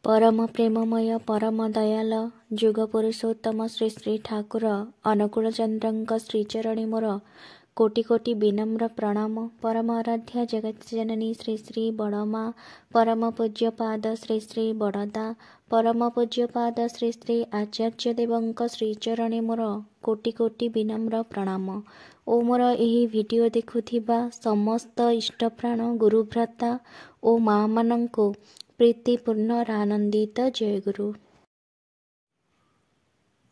परम प्रेममय परम दयाल जुग पुरुषोत्तम श्री श्री ठाकुर अनुकूल चंद्रंक श्रीचरणी मोर कोटि कोटि विनम्र प्रणाम। परम आराध्या जगत जननी श्री श्री बड़मा परम पूज्य पाद श्री श्री बड़दा परम पूज्य पाद श्री श्री आचार्य देवंक श्रीचरणी मोर कोटि कोटि विनम्र प्रणाम। ओ मोर एही वीडियो देखुथिबा समस्त इष्टप्राण गुरुभ्राता ओ माँ मानंको प्रीतिपूर्ण आनंदित जय गुरु।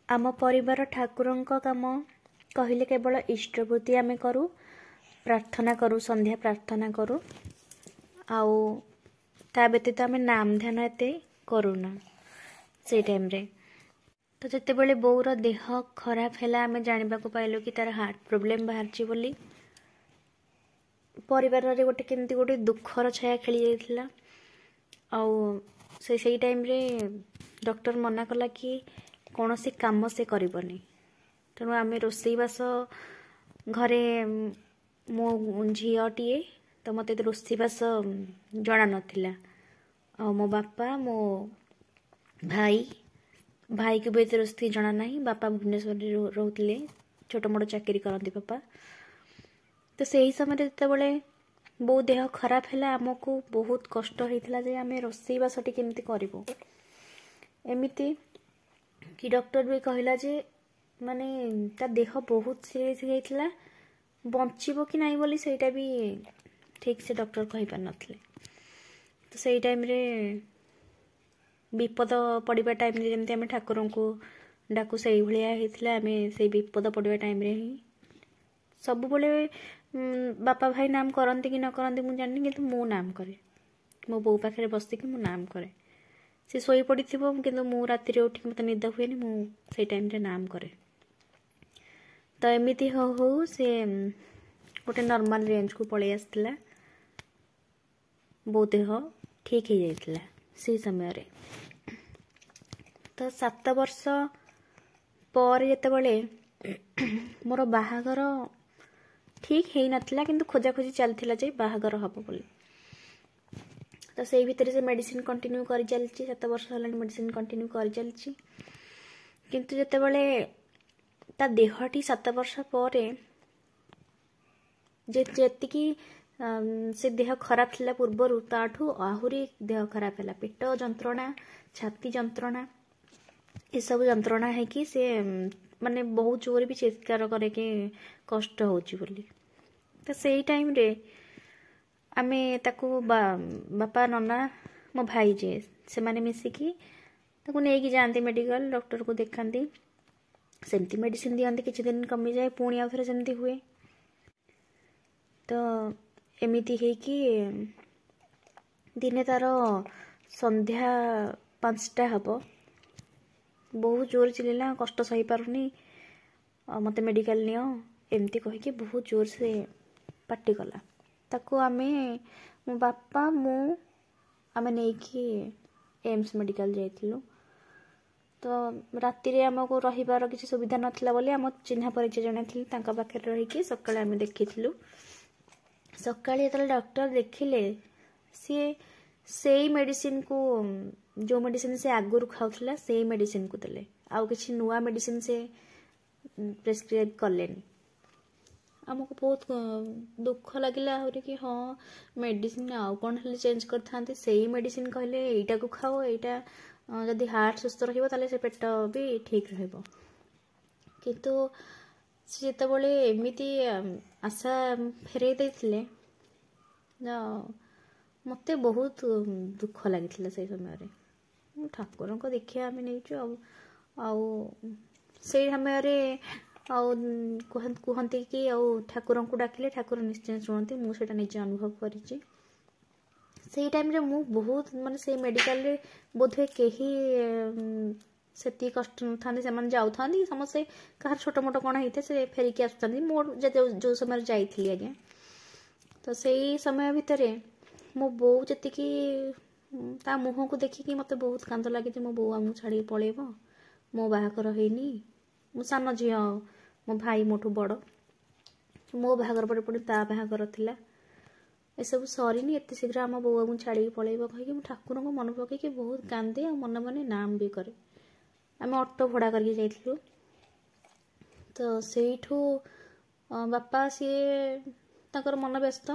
आम परिवार ठाकुरंक काम कहले केवल इष्टवृत्ति आमे करू, प्रार्थना करू, संध्या प्रार्थना करू आउ ता व्यतीत आमे नाम ध्यान एते करूना। से टाइम रे तो जते बेले बोर देह खराब हैला आमे जानिबा को पाइलो कि तार हार्ट प्रॉब्लम बाहरची बोली परिवार रे गोटे केमती गोटे दुखर छाया खेली जाइथिला। आउ से टाइम रे डॉक्टर मना कला कि कौन सी काम से करबनी। तेणु आम रोसईबास घरे मो झीटीए तो मत रोसईबास जना नाला। मो बापा मो भाई को भी रोसई जना ना। बापा भुवनेश्वर रोते छोट मोट चाकरी करती बापा। तो सही समय जिते बो देह खराब है आमको बहुत कष्ट होता जे आम रोसईबास केमती करूँ। एमती कि डॉक्टर भी कहला जे माने ता देह बहुत सीरियस होता बचब कि नहीं बोली सेटा भी ठीक से डॉक्टर कही पार नथिले। तो सही टाइम रे विपद पड़िबा टाइम रे जेमती आम ठाकुर को डाकू से भाया होता आम से विपद पड़िबा टाइम रे ही सब बेले बापा भाई नाम करती कि न करती मुझे जानी कि मु नाम करे। मो बो पाखे बसिक मु नाम करे सी शोई पड़ी थी कि मु राति उठिक मत निद हुए से टाइम रे नाम करे। तो एमती हो से गोटे नॉर्मल रेंज को पलि आसला बो देह ठीक हो जाइतिला से समय रे। तो 7 वर्ष पर जेतेबेले मोर बाहागर ठीक है नथिला किंतु खोजाखोजी चलथिला जे बाहागर हबो बोली। तो से भीतर से मेडिसिन कंटिन्यू कर चलची 7 वर्ष हलानी मेडिसिन कंटिन्यू कर चलची किंतु जेतेबेले ता देहटी 7 वर्ष पर जेतिकी से देह खराब थिला पूर्वर ताठू आहुरी देह खराब है। पेट जंत्रणा छाती जंत्रणा ये सब जंत्रणा है कि से माने बहुत जोर भी चित्कार करे के कष्ट होची बोली। तो सही टाइम रे आमे ताको बापा नना मो भाई जे से माने मिसिकी ताको नेकी जानते मेडिकल डॉक्टर को देखांती सेमती मेडिसिन दियंती किछि दिन कमी जाए पुणी आउ थरे सेमती हुए। तो एमिति है कि दिने तार संध्या 5टा हबो बहुत जोर चिल्ला कष्ट सही पारुनी मत मेडिकल नियो एमती कह कि बहुत जोर से पार्टी कला ताको आमे मो बापा मु आमे नहीं कि एम्स मेडिकल जाइथिलु। तो राति रे हमको रहिबार किसी सुविधा नथिला बोली आम चिन्हा परिचय जने थिली तांका पाखे रही कि सकाळे आमे देखिथिलु। सकाळे जतले डॉक्टर देखिले सी सेई मेडिसिन को जो मेडिसिन से आगुर खाउथला सेई मेडिसिन को देले आउ किछि नुआ मेडिसिन से प्रेस्क्राइब करलेनी। आमको बहुत दुख लगिला हो कि हाँ मेडिसिन आउ कौन हेल्ले चेंज कर थांती सेई मेडिसिन कहले एटा को खाओ एटा जदि हार्ट सुस्थ रहिबो ताले से पेट भी ठीक रहइबो। किंतु से जेतेबेले एमिति आशा फेरई देथिले मते बहुत दुख लागिथिला से समय रे ठाकुर को देखिया आमे नेचु आउ से समय रे आउ कहती कि आउ ठाकुर को डाकिले ठाकुर निश्चय शुणती मुझे निजे अनुभव करी। से टाइम रे मु बहुत माने से मेडिकल रे बोधे कहीं से कष्ट न था से जाऊँ समस्ते कहार छोट मोट कौन होते से फेरिकी आसुँच मोर जो समय जाइली आज्ञा। तो से समय भितर मो बो जी ता मुह को देखिकी मत बहुत कांद लगे मो बो आमको छाड़ी पलैब मो बाहागर होनी मो सान झी मो भाई मोठू बड़ मो बाहागर पड़े पुणी ता बाहागर थिला। एसबू सरीनी एत शीघ्र आम बौ को छाड़ी पलैब कहीं ठाकुर को मन पकईकि बहुत कांदे और मन मन नाम भी करे। आम ऑटो भड़ा करके जाइलु तो सेठू बापा सी ताकर मन व्यस्त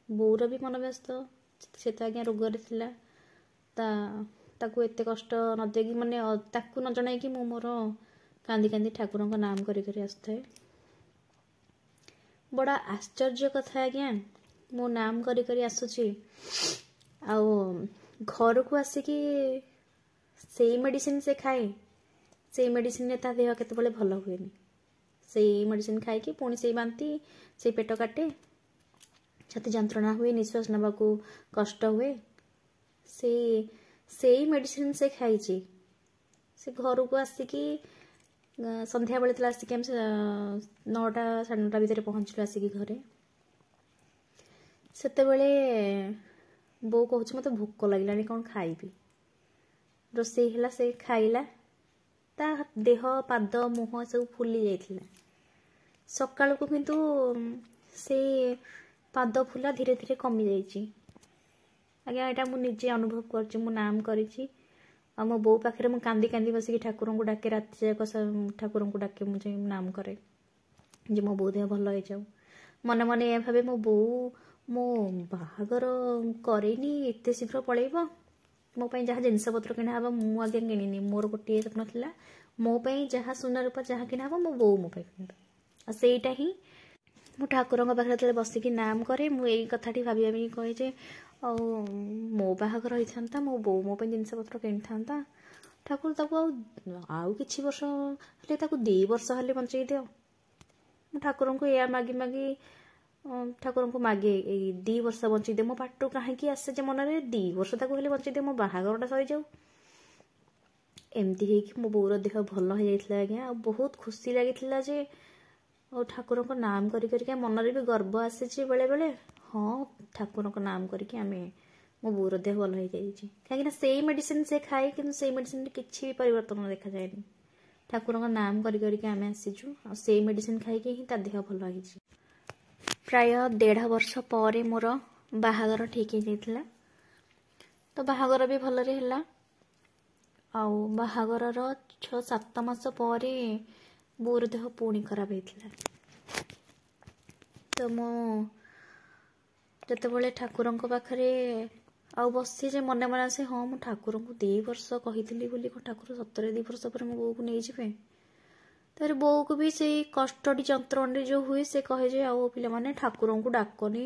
बोर भी मन व्यस्त से तो आज्ञा रोगर थिला ताकू एते कष्ट न देगी माने ताकू न जनाई कि मु मोर कांदी कांदी ठाकुर नाम करी आसुए। बड़ा आश्चर्य कथा आज्ञा मो नाम करी आसुची आउ घर को आसिकी से मेडिसिन से खाए से मेडिसिन रे ता देह केतेबेले भल हुएनी से मेडिसिन खाई कि पुणी से बांती से पेट काटे छाती जंत्रणा हुए निश्वास नवा को कष्ट हुए से मेडिसिन से खाई से घर को आसिकी संध्या बेले आसिकी हम 9टा 9:30 भितर पहुँचलु आसिकी घरे सेतेबेले बो कहूँ मत भोक लगे कौन खाइबी रोसई है से खाइला ता देह पाद मुह सब फुली जाइथिला सकाळ को किंतु से पाद फुला धीरे धीरे कमी जाइछि। आज्ञा एटा मु निजे अनुभव करछि मु नाम करिछि आ मो बो पाखरे मु कांदी कांदी बसिकी ठाकुर को डाके राति जाक ठाकुर को डाके मुझे नाम करे जे मो बो देह भल हो जाऊ मन मन ए भावे मो बो मो बाहागर करेनी एते शीघ्र पलैब मो पई जहाँ जिनस पत्र किना हबा मु आगे किनिनी मोर गोटे स्वप्न थिला मो पई जहाँ सुना रूपा जहाँ किना हबा मो बो मो पई किना सेटा ही मु ठाकुर पाखे तले बसिकी नाम करे मु एई कथाटी भाबी भाबी कहे जे मो बाहागर होइथांता मो बो मो पई जिनस पत्र किन थांता ठाकुर ताको आउ किछि वर्ष हले ताको 2 वर्ष हले बंचई दियो मु ठाकुर को या मागी मागी ठाकुर को मागे 2 वर्ष बंची दे मो पाटू कहीं आसे जे मन में 2 वर्ष ताको हेले बंची दे मो बाहागरटा सरी जाऊ एमती है कि मो बोर देह भल हो जाइथिला आज्ञा बहुत खुशी लागिथिला जे ठाकुर को नाम करी करी मन रे भी गर्व आसे जे बेले बेले हाँ ठाकुर को नाम करके आमे मो बोर देह भल हो जाइछि कहीं से मेडिसिन से खाए कि से मेडिसिन रे किछि भी परिवर्तन देखा जाएनी ठाकुर को नाम करी करी आमे आसीजु आ से मेडिसिन खाई के ही ता देह भल होइछि। प्राय 1.5 वर्ष पर मोर बाहागर ठीक हो जाइथिला तो बाहागर भी भल रे हला आउ बाहागर 6-7 मास पर बोर देह पुणी खराब होइथिला तो मो जतबेले ठाकुर पाखरे आउ बसी जे मन मन आसे हाँ मु ठाकुर को 2 वर्ष कही बोली ठाकुर 17 2 वर्ष पर मो बो को नहीं जिबे तार बो को भी से कष्टटी जंत्रण जो हुए से कहे जे आओ पिला माने ठाकुर को डाकनी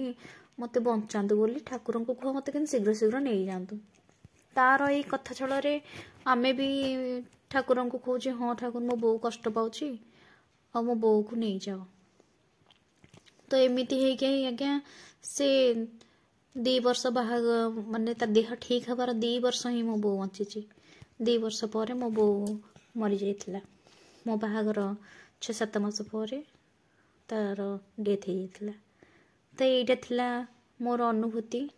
मते बंचातु बोली ठाकुर को कह मते कि शीघ्र शीघ्र नहीं जातु तार यही कथा छल आमे भी ठाकुर को कहू जे हाँ ठाकुर मो बो कष्ट पाउछि आ मो बो को नहीं जाओ तो एमिति है कि आज्ञा से 2 वर्ष बाहाग माने ता देह ठीक हबार 2 वर्ष ही मो बो बंची 2 वर्ष पर मो बो मरी जाइथिला मो बाहागर 6-7 मास पर तार डेथ हो जाइथिला तो यहीटा थिला मोर अनुभूति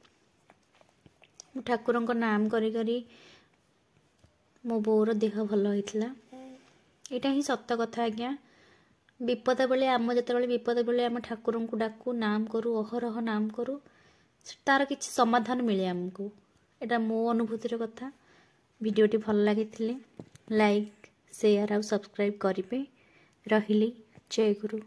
ठाकुर नाम करी करी मो बोर देह भल होइथिला एटा ही सत्य कथा आज्ञा विपद बेले आम जते विपद बेले आम ठाकुर को डाकू नाम करू अहरह नाम करू तार किछि समाधान मिले आमको एटा मो अनुभूतिर कथा वीडियोटी भल लागिथिले लाइक शेयर और सब्सक्राइब करिवे रहिली जय गुरु।